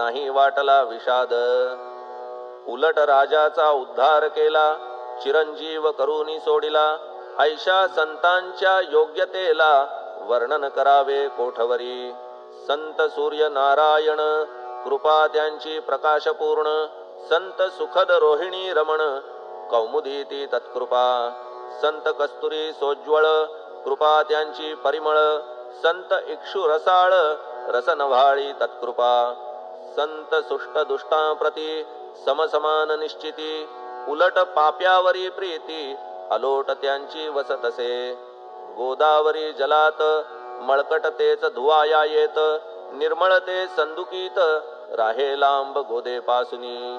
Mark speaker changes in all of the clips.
Speaker 1: नाही वाटला विषाद. उलट राजाचा उद्धार केला, चिरंजीव करूनी सोडिला. ऐशा संतांच्या योग्यतेला वर्णन करावे कोठवरी. संत सूर्य नारायण कृपा त्यांची प्रकाशपूर्ण. संत सुखद रोहिणी रमण कौमुदी ती तत्कृपा. संत कस्तुरी सोज्वळ कृपा त्यांची परिमळ. संत इक्षु रसाळ रसनव्हाळी तत्कृपा. संत सुष्ट दुष्टांप्रती समसमान निश्चिती. उलट पाप्यावरी प्रीती अलोट त्यांची वसतसे. गोदावरी जलात मळकट तेच धुवाया येत. निर्मळ ते संदुकीत राहे लांब गोदेपासुनी.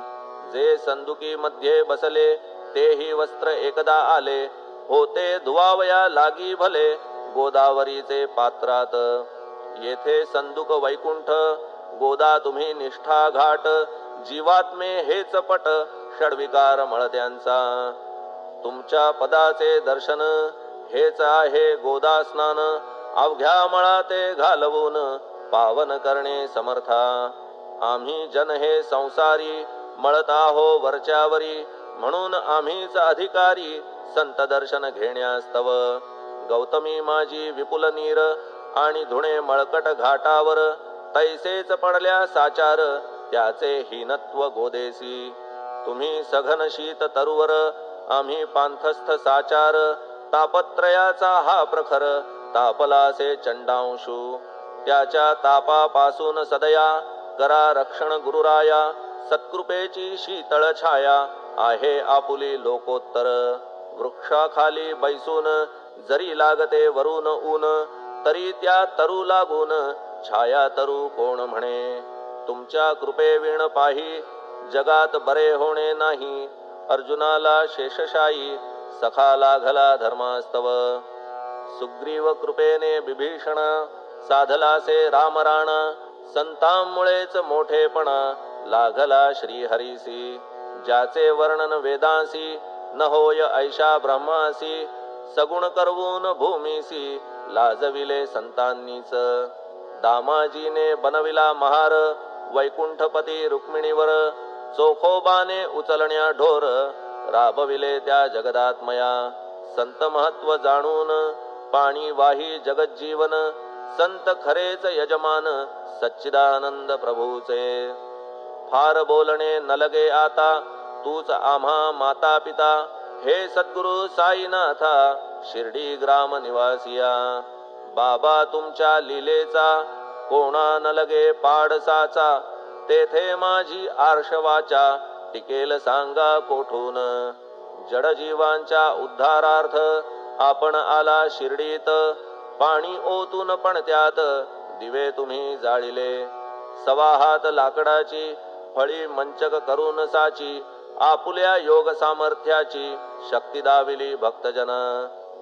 Speaker 1: जे संदुकी मध्ये बसले तेही वस्त्र एकदा आले. होते धुवावया लागी भले गोदावरीचे पात्रात. येथे संदुक वैकुंठ गोदा तुम्ही निष्ठा घाट. जीवात्मे हेच पट षडविकार मळत्यांचा. तुमच्या पदाचे दर्शन हेच आहे गोदा स्नान. अवघ्या मळा ते घालवून पावन करणे समर्था. आम्ही जन हे संसारी मळत आहो वरच्यावरी. म्हणून आम्हीच अधिकारी संत दर्शन घेण्यास्तव. गौतमी माझी विपुल नीर आणि धुणे मळकट घाटावर. तैसेच पडल्या साचार त्याचे हीनत्व गोदेसी. तुम्ही सघन शीत तरुवर आम्ही पांथस्थ साचार. तापत्रयाचा हा प्रखर तापलासे चंडांशू. त्याच्या तापापासून सदया करा रक्षण गुरुराया. सत्कृपेची शीतळ छाया आहे आपुली लोकोत्तर. वृक्षाखाली बैसून जरी लागते वरून ऊन. तरी त्या तरू लागून छाया तरू कोण म्हणे. तुमच्या कृपेविण पाही जगात बरे होणे नाही. अर्जुनाला शेषशायी सखा लागला धर्मास्तव. सुग्रीव कृपेने बिभीषण साधलासे रामराण. संतांमुळेच मोठेपणा लागला श्रीहरीसी. ज्याचे वर्णन वेदांसी न होय ऐशा ब्रह्मासी. सगुण करवून भूमीसी लाजविले संतांनीच. दामाजीने बनविला महार वैकुंठपती रुक्मिणीवर. चोखोबाने उचलण्या ढोर राबविले त्या जगदात्मया. संत महत्व जाणून पाणी वाही जगज्जीवन. संत खरेच यजमान सच्चिदानंद प्रभूचे. फार बोलणे न लगे आता तूच आम्हा माता पिता. हे सद्गुरु साईनाथा शिर्डी ग्राम निवासिया. बाबा तुमच्या लीलेचा कोणा न लगे पाडसाचा. तेथे माझी आर्षवाचा टिकेल सांगा कोठून. जडजीवांच्या उद्धारार्थ आपण आला शिर्डीत. पाणी ओतून पण त्यात दिवे तुम्ही जाळिले. सवा हात लाकडाची फळी मंचक करून साची. आपुल्या योग सामर्थ्याची शक्ती दाविली भक्तजन.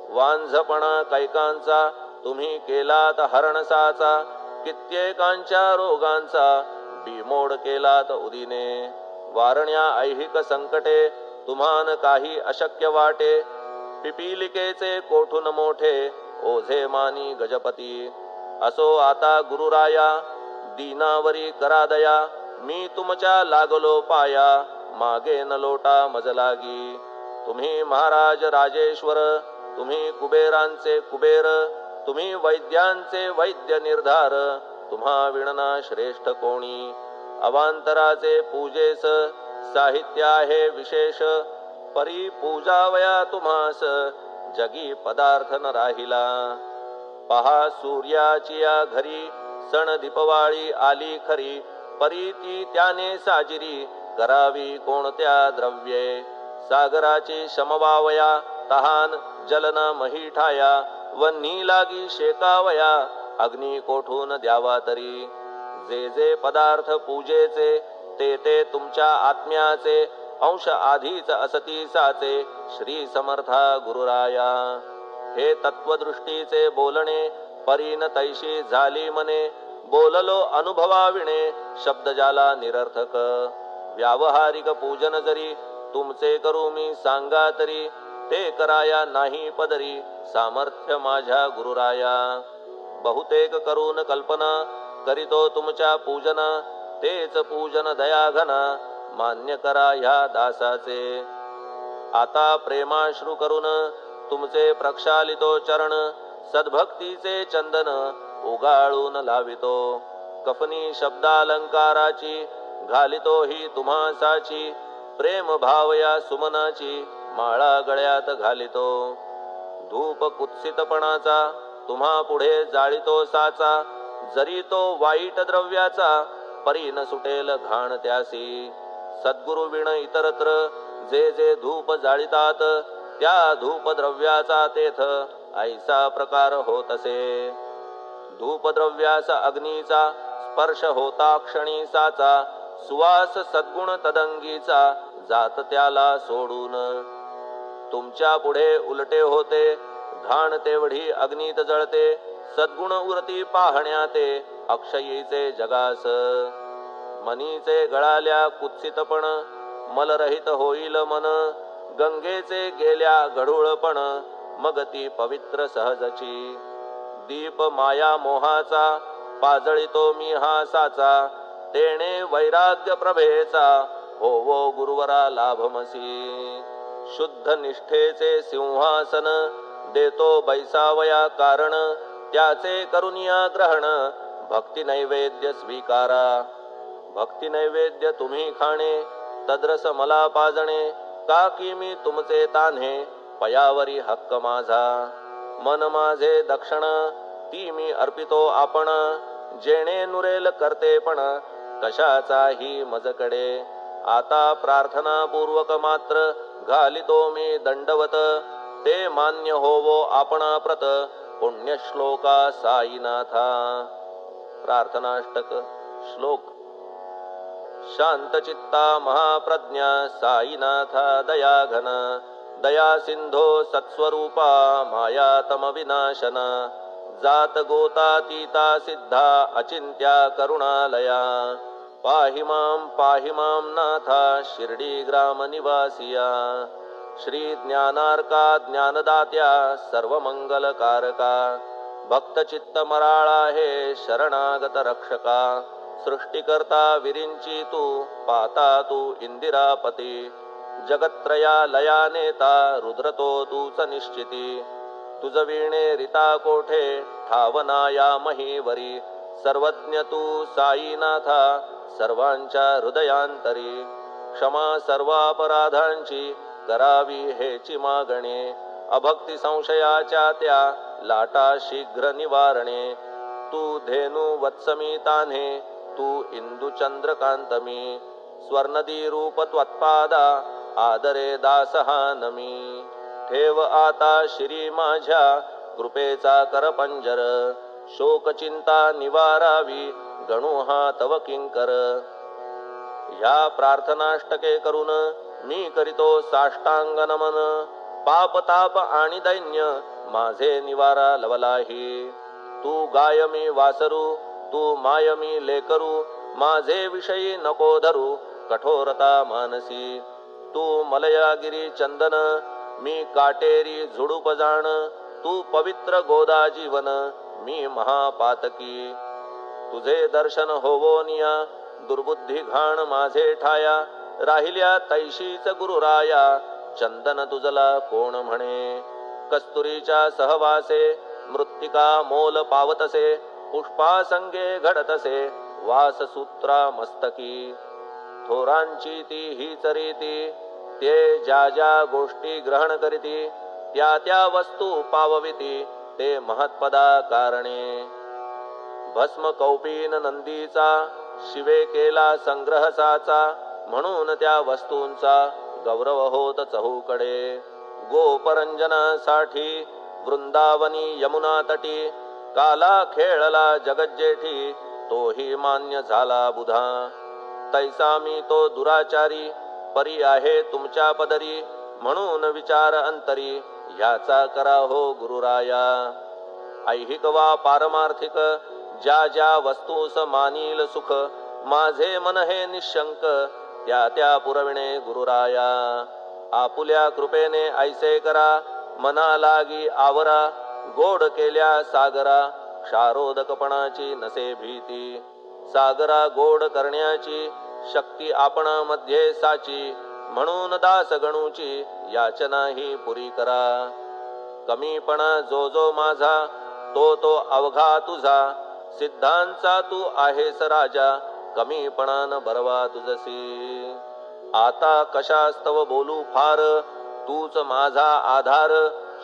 Speaker 1: वांझपणा कैकांचा तुम्ही केलात हरणसाचा. कित्येकांच्या रोगांचा बिमोड केलात उदिने. वारण्या ऐहिक संकटे तुम्हान काही अशक्य वाटे. पिपीलिकेचे कोठून मोठे ओझे मानी गजपती. असो आता गुरुराया दीनावरी करा दया. मी तुमच्या लागलो पाया मागे न लोटा मज लागी. तुम्ही महाराज राजेश्वर तुम्ही कुबेरांचे कुबेर. तुम्ही वैद्यांचे वैद्य निर्धार. तुम्हा विणना श्रेष्ठ कोणी. अवांतराचे पूजेस साहित्य आहे विशेष. परी पूजावया तुम्हास जगी पदार्थ न राहिला. पहा सूर्याची या घरी सण दीपवाळी आली खरी. परी ती त्याने साजिरी करावी कोणत्या द्रव्ये. सागराची शमवावया तहान जलना मही ठाया. वन्ही लागी शेकावया अग्नी कोठून द्यावा तरी. जे जे पदार्थ पूजेचे ते ते तुमच्या आत्म्याचे. अंश आधीच असती साचे श्री समर्था गुरुराया. हे तत्वदृष्टीचे बोलणे परीन तैशी झाली मने. बोललो अनुभवाविणे शब्द जाला निरर्थक. व्यावहारिक पूजन जरी तुमचे करू मी सांगा तरी. ते कराया नाही पदरी सामर्थ्य माझ्या गुरुराया. बहुतेक करून कल्पना करीतो तुमच्या पूजना. तेच पूजन दयाघना मान्य करा ह्या दासाचे. आता प्रेमाश्रू करून तुमचे प्रक्षालितो चरण सद्भक्तीचे चंदन उगाळून लावितो. कफनी शब्दालंकाराची घालितो ही तुम्हासाची प्रेम भाव या सुमनाची माळा गळ्यात घालितो. धूप कुत्सितपणाचा तुम्हा पुढे जाळितो साचा जरी तो वाईट द्रव्याचा परी न सुटेल घाण त्यासी. सद्गुरु विण इतरत्र जे जे धूप जाळितात त्या धूप द्रव्याचा तेथ ऐसा प्रकार होत असे. धूप द्रव्यास अग्नीचा स्पर्श होता क्षणी साचा सुवास सद्गुण तदंगीचा जात त्याला सोडून. तुमच्या पुढे उलटे होते घाण तेवढी अग्नीत जळते सद्गुण उरती पाहण्याते अक्षयीचे जगास. मनीचे गळाल्या कुत्सितपण मलरहित होईल मन गंगेचे गेल्या गढूळपण मग ती पवित्र सहजची. दीप माया मोहाचा पाजळितो मी हा साचा तेणे वैराग्य प्रभेचा होवो गुरुवरा लाभमसी. शुद्ध निष्ठेचे सिंहासन देतो बैसावया कारण त्याचे करुनिया ग्रहण भक्ती नैवेद्य स्वीकारा. भक्ती नैवेद्य तुम्ही खाणे तद्रस मला पाजणे का की मी तुमचे तान्हे पयावरी हक्क माझा. मन माझे दक्षिण ती मी अर्पितो आपण जेणे नुरेल करतेपण कशाचाही मजकडे. आता प्रार्थना पूर्वक मात्र घालितो मी दंडवत ते मान्य होवो आपणा प्रत पुण्य श्लोका साईनाथा. प्रार्थनाष्टक श्लोक. शांतचित्ता महाप्रज्ञा साईनाथा दयाघन दया सिंधो सत्स्वरूपा मायातम विनाशन जात गोतातीता सिद्धा अचिंत्या करुणालया. पाहि मां नाथा शिर्डी ग्राम निवासिया. श्री ज्ञानार्का ज्ञानदात्या सर्वमंगलकारका भक्तचित्त मराळा हे शरणागत रक्षका. सृष्टिकर्ता विरिंची तू पाता तू इंदिरापती जगत्त्रया लया नेता रुद्रतो तूच निश्चिती. तुझ वीणे रिता कोठे ठावना या महीवरी सर्वज्ञ तू साईनाथा सर्वांच्या हृदयांतरी. क्षमा सर्वापराधांची करावी हेची मागणे अभक्ती संशयाच्या त्या लाटा शीघ्र निवारणे. तू धेनु वत्समी तान्हे तू इंदू चंद्रकांतमी स्वर्णदी रूप त्वत्पादा आदरे दासहा नमी. ठेव आता शिरी माझ्या कृपेचा करपंजर शोकचिंता निवारावी गणू हा तव किंकर. ह्या प्रार्थनाष्टके करून मी करीतो साष्टांग नमन पाप ताप आणि दैन्य माझे निवारा लवलाही. तू गाय मी वासरू तू माय मी लेकरू माझे विषयी नको धरू कठोरता मानसी. तू मलयागिरी चंदन मी काटेरी झुडूप जाण तू पवित्र गोदा जीवन मी महापातकी. तुझे दर्शन होवोनिया दुर्बुद्धी घाण माझे ठाया राहिल्या तैशीच गुरुराया चंदन तुझला कोण म्हणे. कस्तुरीच्या सहवासे मृत्तिका मोल पावतसे पुष्पासंगे घडतसे वाससूत्रा मस्तकी. थोरांची ती हीच रीती ते ज्या ज्या गोष्टी ग्रहण करीती त्या त्या वस्तू पावविती ते महत्पदा कारणे. भस्म कौपीन नंदीचा शिवे केला संग्रह साचा म्हणून त्या वस्तूंचा गौरव होत चहूकडे. गोपरंजनासाठी वृंदावनी यमुना तटी काला खेळला जगज्जेठी तोही मान्य झाला बुधा. तैसा मी तो दुराचारी परी आहे तुमच्या पदरी म्हणून विचार अंतरी ह्याचा करा हो गुरुराया. ऐहिक वा पारमार्थिक ज्या ज्या वस्तूस मानील सुख माझे मन हे निशंक त्या त्या पुरविणे गुरुराया. आपुल्या कृपेने ऐसे करा मना लागी आवरा गोड केल्या सागरा क्षारोदकपणाची नसे भीती. सागरा गोड करण्याची शक्ती आपणामध्ये साची, म्हणून दास गणूची याचना ही पुरी करा. कमीपणा जो जो माझा तो तो अवघा तुझा, सिद्धांचा तू आहेस राजा, कमीपणान बरवा तुझसी. आता कशास्तव बोलू फार, तूच माझा आधार,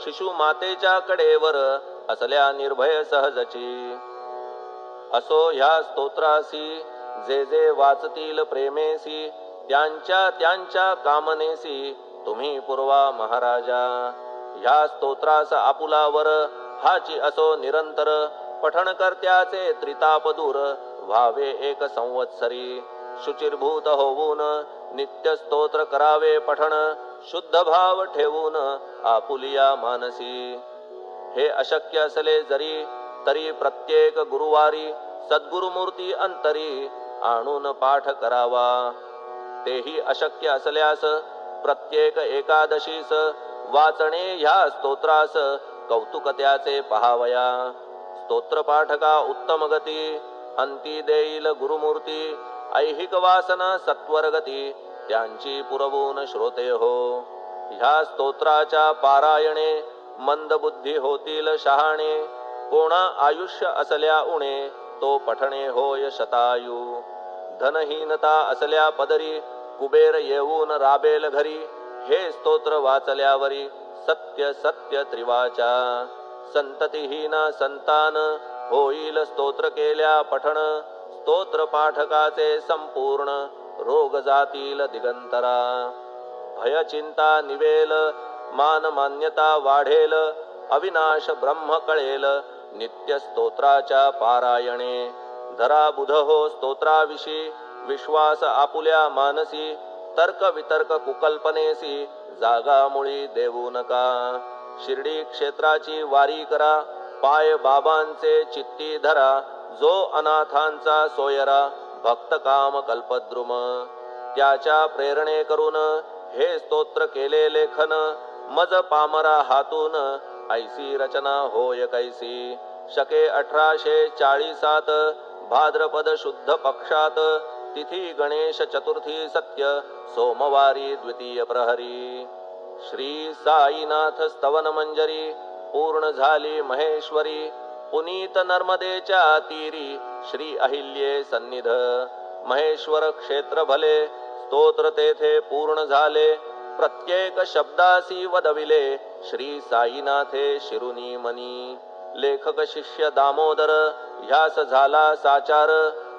Speaker 1: शिशु मातेच्या कडेवर असल्या निर्भय सहजची. असो ह्या स्तोत्रासी जे जे वाचतील प्रेमेसी, त्यांच्या त्यांच्या कामनेसी तुम्ही पुरवा महाराजा. ह्या स्तोत्रास आपुलावर हाची असो निरंतर, पठण करत्याचे त्रिताप दूर व्हावे एक संवत्सरी. शुचिर्भूत होऊन नित्य स्तोत्र करावे पठण, शुद्ध भाव ठेवून आपुलिया मानसी. हे अशक्य असले जरी तरी प्रत्येक गुरुवारी सद्गुरुमूर्ती अंतरी आणून पाठ करावा. तेही अशक्य असल्यास प्रत्येक एकादशीस वाचणे ह्या स्तोत्रास कौतुक त्याचे पहावया. स्तोत्र पाठका उत्तम गती, अंती देईल गुरुमूर्ती. ऐहिक वासना सत्वरगती त्यांची पुरवून श्रोते हो. ह्या स्तोत्राच्या पारायणे मंद बुद्धी होतील शहाणे, कोणा आयुष्य असल्या उणे तो पठणे होय शतायू. धनहीनता असल्या पदरी कुबेर येऊन राबेल घरी, हे स्तोत्र वाचल्यावरी सत्य सत्य त्रिवाचा. संततिहीना संतान होईल स्तोत्र केल्या पठण, स्तोत्र पाठकाचे संपूर्ण रोग जातील दिगंतरा. भय चिंता निवेल, मान मान्यता वाढेल, अविनाश ब्रह्म कळेल नित्य स्तोत्राच्या पारायणे. धरा बुध हो स्तोत्राविषयी विश्वास आपुल्या मानसी, तर्क वितर्क कुकल्पनेसी जागा मुळी देऊ नका. शिर्डी क्षेत्राची वारी करा, पाय बाबांचे चित्ती धरा, जो अनाथांचा सोयरा भक्त काम कल्पद्रुम. त्याच्या प्रेरणे करून हे स्तोत्र केले लेखन, मज पामरा हातून ऐसी रचना होय कैसी. शके 1840 भाद्रपद शुद्ध पक्षात, तिथी गणेश चतुर्थी सत्य सोमवारी द्वितीय प्रहरी. श्री साईनाथ स्तवन मंजरी पूर्ण झाली महेश्वरी, पुनीत नर्मदेच्या तीरी श्री अहिल्ये सन्निध. महेश्वर क्षेत्र भले स्तोत्र तेथे पूर्ण झाले, प्रत्येक शब्दासी वदविले श्री साईनाथे शिरुनी मनी. लेखक शिष्य दामोदर ह्यास झाला साचार,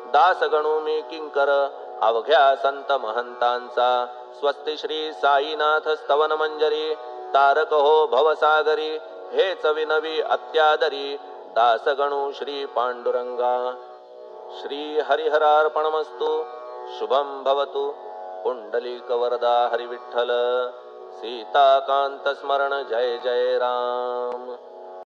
Speaker 1: दास गणू मी किंकर अवघ्या संत महंतांचा. स्वस्ति श्री साईनाथ स्तवन मंजरी, तारक हो भवसागरी, हेच विनवी अत्यादरी दास गणू श्री पांडुरंगा. श्री हरिहरार्पणमस्तु. शुभम भवतु. पुंडलिक वरदा हरिविठ्ठल. सीताकांत स्मरण जय जय राम.